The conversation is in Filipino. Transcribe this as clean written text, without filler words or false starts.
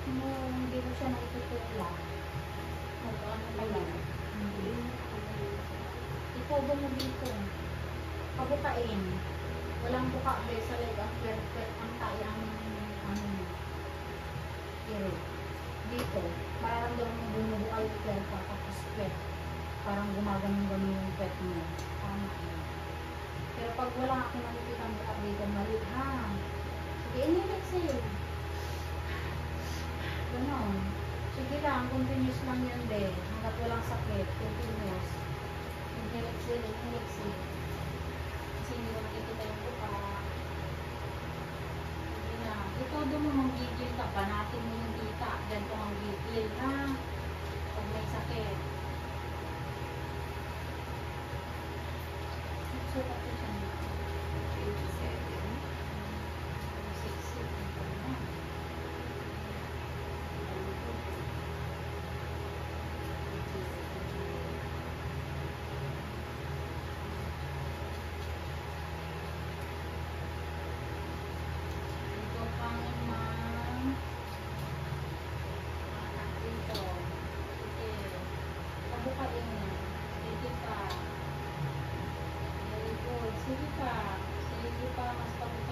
Hindi ko siya nakikitula. Ano kaya? Hindi. Ipobo mo dito. Pabukain. Walang buka guys sa leg. Ang perfect. Ang kaya ang iro. Dito. Mararamdaman mo bumubuka yung perfect. Tapos pet. Parang gumaganong-ganon yung pet mo. Tama yun. Pero pag wala akong nakikita buka dito, mali ha. Sige, inilig sa'yo. Ganon. Sige lang, continuous lang yan din. Hanggat walang sakit, continuous. Inhilix din, inhilix din. Kasi hindi mo nakikita yung buka. Sige na. Ito doon mo manggigil ka, panatin mo yung kita. Ganito ang gigil, ha? Pag may sakit. Sukat ko siya nito. 87. 60. Ito pang mang anak dito. Sige. Pabukain na. Sige pa. Very good. Sige pa. Sige pa. Mas pabukain.